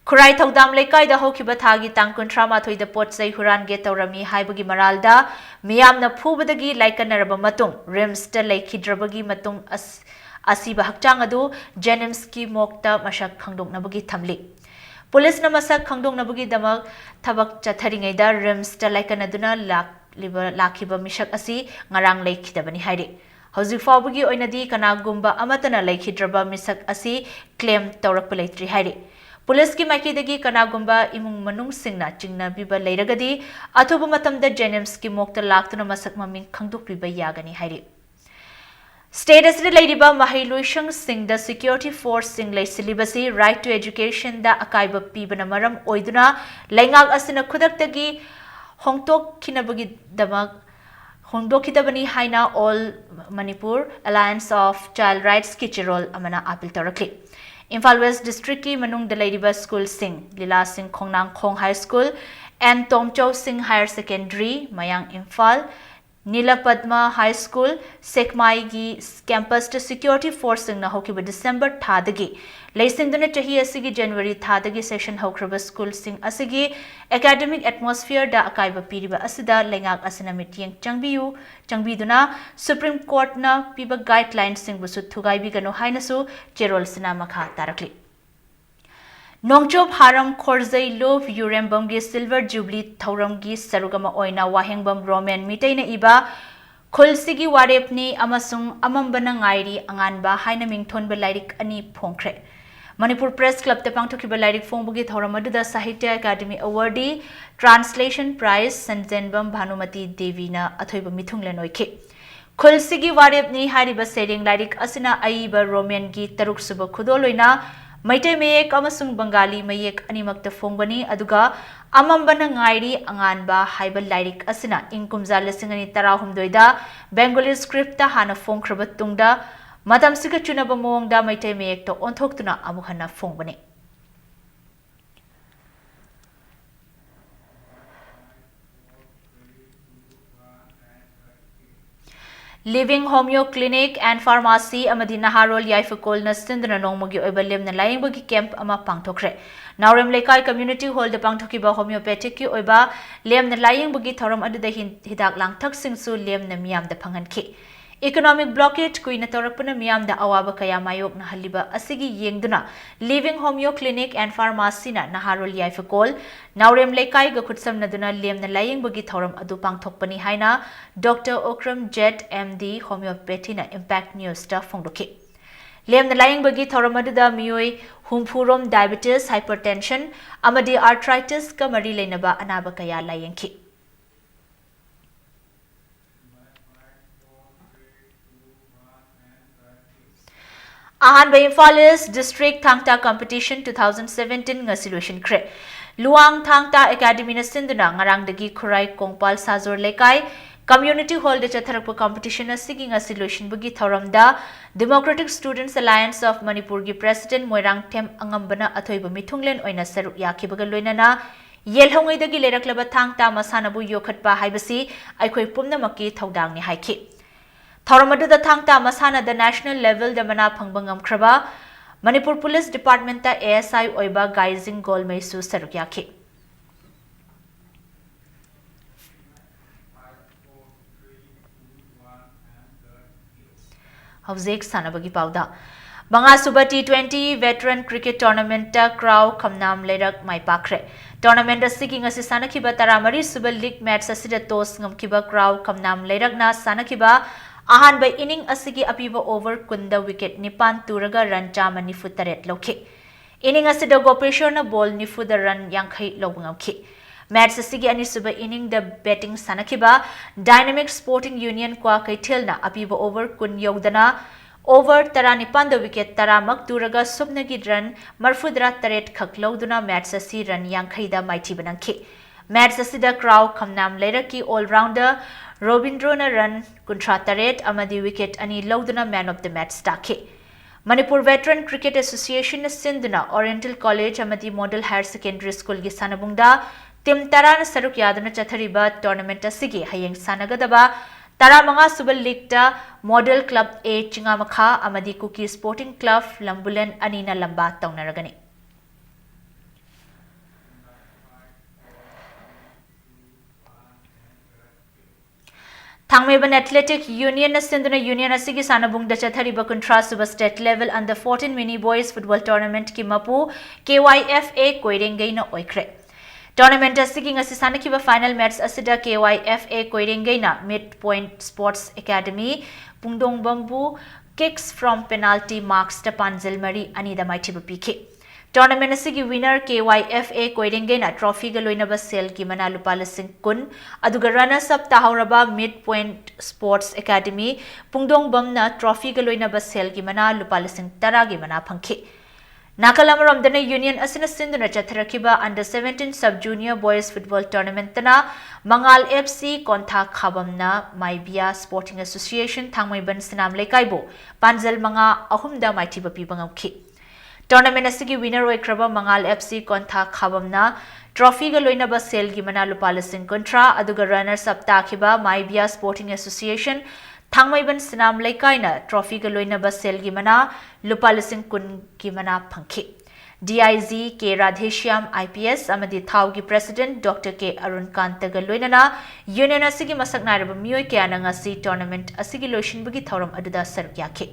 Kurai Thaudam Leikai da Hokiba Thagi Tangkun Trama Thoi the Pot Sai Huran Get Taurami Haibagi Maralda Miyam na Pubadagi Laikanaraba Matung Rims the Lake Hidrabagi Matung Asiba Hakchangadu Jenimski Mokta Mashak Kangdong Nabagi Tamli Police na Masak Kangdong Nabagi Damag Tabak Chatharingaida Rims the Laikanaduna Lakiba Mishak Asi Ngarang Lake Hidabani Haidi Hauzik Fawbagi Oinadi Kanagumba Amatana Lake Hidraba Misak Asi Claim Taurakpalaitri Haidi Police ki maikidagi kanagumba imung manung singna chingna biba leiragadi athuba matamda Jenims ki mokta laktuna masak maming khangduk biba yagani hairi State as leiriba mahailuishang sing the security force sing lay syllabus right to education da akaiba pibana maram oiduna laingak asina khudaktagi hongtok kinabagi damag hongdokidabani haina all Manipur Alliance of Child Rights Kichirol amana appeal tarakli Imphal West District ki manung Delairiba School Sing, Lila Singh Khongnang Khong High School, and Tom Chow Singh Higher Secondary, Mayang Imphal, Nila Padma High School, Sekmai gi campus to security force na hokiba December thadagi. Laisingduna chahi asigi January thadagi session hokraba school sing asigi academic atmosphere da akaiba piriba asida lengak asina mityeng changbiduna Supreme Court na piba guidelines sing busu thugai bigano hainasu cherol sina makha tarakli. Nongchop Haram Khorzai Love Urembam gi Silver Jubilee Thauram gi Sarugama Oina Wahengbam Roman Mitaina Iba Khulsigi Warepni Amasung Amambana Ngairi Anganba Haina Mingthonba Lairik Ani Phongkre. Manipur Press Club te pangthokiba Lairik Phongbugi Thauramadu Sahitya Academy Awardee Translation Prize Sanjenbam Bhanumati Devina Athoiba Mithunglen Oike. Khulsigi Warepni Hariba Sering Lairik Asina Aiba Roman gi Taruk Suba Khudoloina Maitai Mayek amasung Bengali Mayek animakta fongbani aduga amambana ngairi anganba haiba lairik asina inkumza lesingani tarahumdoida Bengali script ta hana fongkraba tungda matam sika chunaba mongda Maitai Mayek to onthoktuna amukhana fongbani. Living Homeo Clinic and Pharmacy amadi Naharol Yaifakol na Sindana Nongmogi Oibalem na Layingbogi Camp ama Pangtokre. Naurem Lekai Community Hall de Pangtokiba Homeopathic Oiba Lem na Layingbogi Thoram Adu the Hidak Lang Taksing Su Lem na Miam the Panganki. Economic blockage Queen Torapuna Miam the Awaba Kayamayok na Haliba Asigi Yengduna Living Homeo Clinic and Pharmacy na Naharol Yaifakol Naurem Lekai Gakutsam Naduna Lem na Layingbogi Thoram Adu Pangtokpani Haina Dr. Okram Jet MD Homeopathy na Impact News ta Fongdoki. Lem na Layingbogi Thoramadu da Mioi Humpurom Diabetes Hypertension Amadi Arthritis ka Mari Lainaba Anaba Kaya Layengki. Ahan by Imphal District Thangta Competition 2017 nga solution kre. Luang Thangta Academy na sinduna ngarang dagi Khurai Kongpal Sajor Lekai Community Hall de Chatharakpa competition na sige nga solution bugi Thauramda Democratic Students Alliance of Manipur gi President Moirang Tem Angambana Athoiba Mithunglen oina saruk yakibaga loinana yelhongai dagi leraklaba Thangta masanabu yokhatpa haibasi aikhoi pumnamaki thaudang ni haiki. Thauramadu da Thangta masana the national level da mana phangbangam khraba Manipur Police Department ta ASI oiba Gaizing Golmeisu saruk yaki. Hawzek sanabagi pauda. Banga Suba T20 Veteran Cricket Tournament ta Crow Kamnam Lerak Mai Pakre. Tournament asigi ngasi sanakiba taramari Suba League match asida tos ngamkiba Crow Kamnam Lerak na sanakiba ahan by inning asigi apiba over kunda wicket nipan turaga run chama nifu taret lokhe. Inning asida gopeshor na ball nifu da run yankhai lobngamki. Match asigi ani suba inning the betting sanakiba Dynamic Sporting Union kwa kaithel na apiba over kun yogdana over taranipan the wicket taramak turaga subnagi run marfudra taret khakloduna match asi run yankhai da maiti banangki. Match asida Crow Kamnam Leraki all-rounder Robindrona run kuntra taret amadi wicket ani loduna man of the match stake. Manipur Veteran Cricket Association Sinduna Oriental College amadi Model Higher Secondary School gi sanabungda Tim Taran Saruk Yadana Chathariba Tournament Asigi Hayeng Sanagadaba Taramanga Subal League ta Model Club A Chingamakha Amadi Cookie Sporting Club Lambulan Anina Lamba Taunaragani. Thangmeban Athletic Union Sinduna Union Asigi Sanabung da Chathariba Contra Suba State Level Under 14 Mini Boys Football Tournament Kimapu KYFA Koirengai na Oikre. Tournament asigi ngasi sanakiba final match asida KYFA Koirengai na Midpoint Sports Academy Pungdong Bambu kicks from penalty marks ta Panjil Mari Anida Maitiba PK. Tournament asigi winner KYFA Koirengai na trophy galoinaba sel ki mana lupa lasing kun aduga runners up tahauraba Midpoint Sports Academy Pungdong Bam na trophy galoinaba sel ki mana lupa lasing tara gi mana phangki. Nakalamaram dana Union asina sinduna chatharakiba under 17 sub junior boys football tournament na Mangal FC Kontha Khabamna Maibia Sporting Association Thangmaiban Sinam Lekaibo Panjal Manga Ahumda Maitiba Pibangamki. Tournament asigi winner oikraba Mangal FC Kontha Khabamna trophy ga loinaba sel gi mana lupa lising kontra aduga runners up takhiba Maibia Sporting Association Thangmaiban Sinam Laikaina trophy ga loinaba sel gi mana lupa lising kun gi mana phangki DIZ K Radheshyam IPS amadi Thau gi President Dr K Arun Kanta ga loinana union asigi masak nairaba mioi kya na ngasi tournament asigi loishin bugi thoram aduda saruk yakhe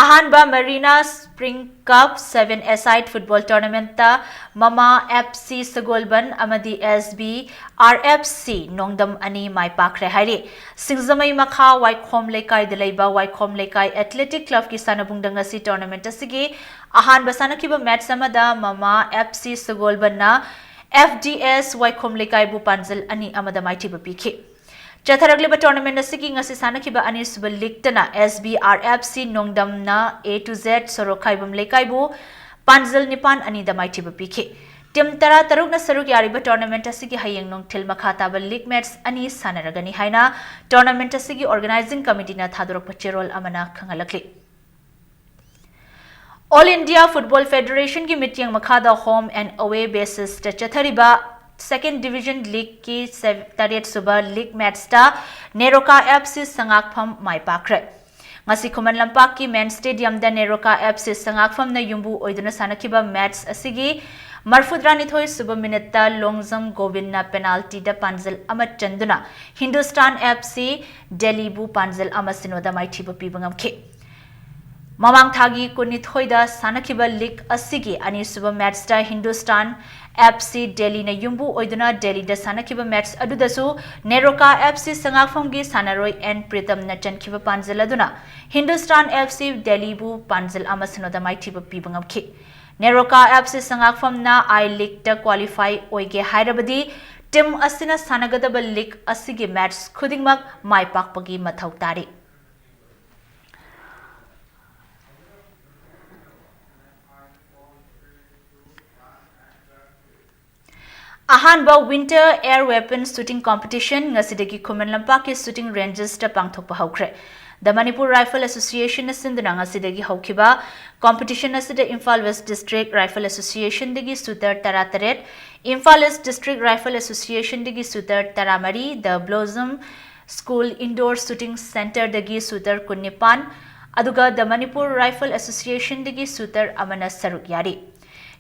Ahanba Marina Spring Cup 7 aside football tournament ta Mama FC Sagolban amadi SB RFC Nongdam ani mai pakre hairi Singzamai makha Waikhom Lekai Delaiba Waikhom Lekai Athletic Club ki sanabungdanga si tournament asigi Ahanba sanakiba match samada Mama FC Sagolban na FDS Waikhom Lekai bu panzal ani amada mai tiba pikhi Chatharagli tournament asigi ngasi sanakiba ani subal liktana SBRFC Nongdamna A to Z Sorokaibam Lekaibu Panzal Nipan ani damai tiba pikhi Tim Tara Taruk na Saruk Yariba tournament asigi hayang nong til makhataba league match ani sanaragani haina tournament asigi organizing committee na thadurok pachirol amana khangalakli All India Football Federation ki meeting makhada home and away basis ta chathariba Second Division League ki 7th Super League match ta Neroka FC Sangakpham mai pakre ngasi Khuman Lampak ki main stadium da Neroka FC Sangakpham na yumbu oiduna sanakiba match asigi Marfudrani thoi suba minute ta Longjam Govind na penalty da panzal ama chanduna Hindustan FC Delhi bu panzal ama sinoda mai thiba pibangam khe Mamang thagi kunithoida sanakiba league asigi ani suba match ta Hindustan FC Delhi na yumbu oiduna Delhi da sanakiba match adudasu Neroka FC Sangakpham gi sanaroi N Pritam na chankiba panzal aduna Hindustan FC Delhi bu panzal ama sinoda mai thiba pibangam khe Neroka FC Sangakpham na I League ta qualify oige hairabadi team asina sanagadaba league asigi match khudingmak mai pakpagi mathau tari Ahanba Winter Air Weapon Shooting Competition ngasidagi Khuman Lampak ki shooting ranges ta pangthokpa hawkre The Manipur Rifle Association asinduna ngasidagi hawkiba competition asida Imphal West District Rifle Association dagi shooter tarataret Imphal East District Rifle Association dagi shooter taramari The Blossom School Indoor Shooting Center dagi shooter kunnipan aduga The Manipur Rifle Association dagi shooter amana saruk yari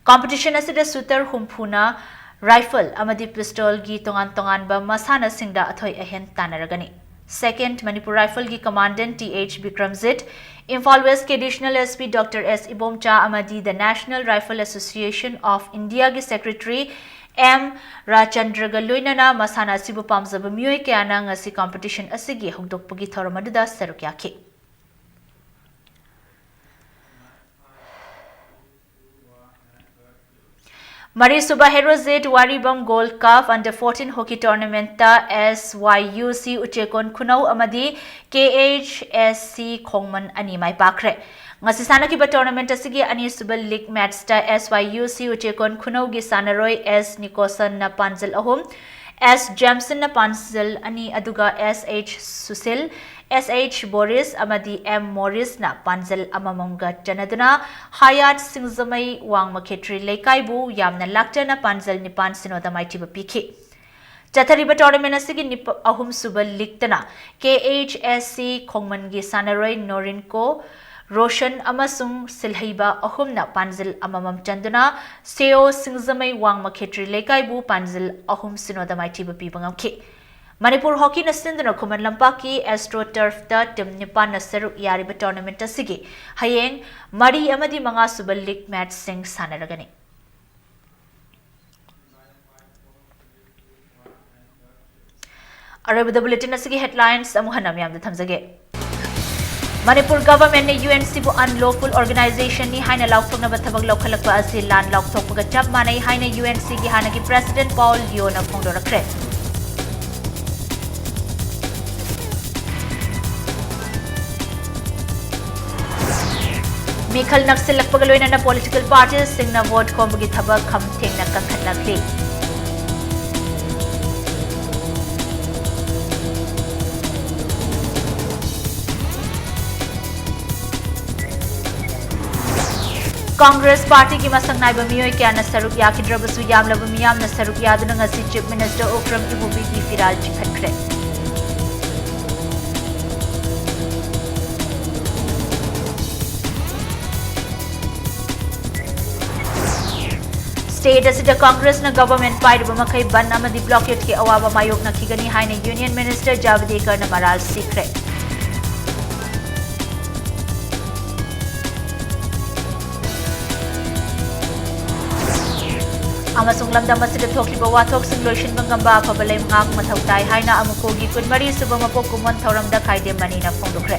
competition asida shooter humpuna Rifle amadi pistol gi tongan ba masana singda athoi ahen tanaragani. Second, Manipur Rifle gi Commandant TH Bikramjit, Imphal West ke Additional SP Dr. S. Ibomcha amadi the National Rifle Association of India gi Secretary M. Rachandra Galoinana masana sibu pamzaba mioi ke ana ngasi competition asigi hongdokpagi thoramadda saruk yakhe. Mari Suba Herozet Waribam Gold Cup Under 14 Hockey Tournament ta SYUC Uchekon Khunau amadi KHSC Khongman ani mai pakre ngasi sanakiba tournament asigi ani suba league match ta SYUC Uchekon Khunau gi sanaroi S Nikosan na panzal ahum S Jamson na panzal ani aduga SH Susil SH Boris amadi M Morris na panzal amamamga janaduna Hayat Singzamai Wang Maketri Lekaibu yamna lakta na panzal nipan sinoda mai tiba pikhi Chathariba tournament asigi nip ahum suba liktana KHSC Khongman gi sanaroi Norinko Roshan amasung silhaiba ahumna panzil amamam chanduna Seo Singzamai Wang Maketri Lekaibu panzil ahum sinoda mai tiba pibangam ki Manipur Hockey na sinduna Khuman Lampaki Astro Turf ta team nipan na saruk yariba tournament asigi hayeng mari amadi manga suba league match sing sanaragani Arabu the bulletin asigi headlines amuhanam yamda thamjage Manipur government ne UNC bu unlawful organization ni haina laukthokna bathabak laukhalakpa asi lan laukthokpa chap manai haina UNC gi hanagi president Paul Yona phongdorakre Mikhal naksilakpaga loina na political parties singna vote khombagi thabak kham thengna kankhatlakli Congress Party ki masang naiba miyoy kaya na saruk yakidrabasu yamlaba miyam na saruk yaduna nga si Chief Minister Okram Ibubi ki firal chikhatkre. State asida Congress na government pairuba makai ban amadi blockade ke awaba mayok na kigani haina Union Minister Javadekar na maral sikre. Amasung lamdam asida thokliba wathok sing loishin bangamba pabalay ngak mathau tai haina amukogi kunmari subang mapok kumon thauramda kaide manina phongdokre.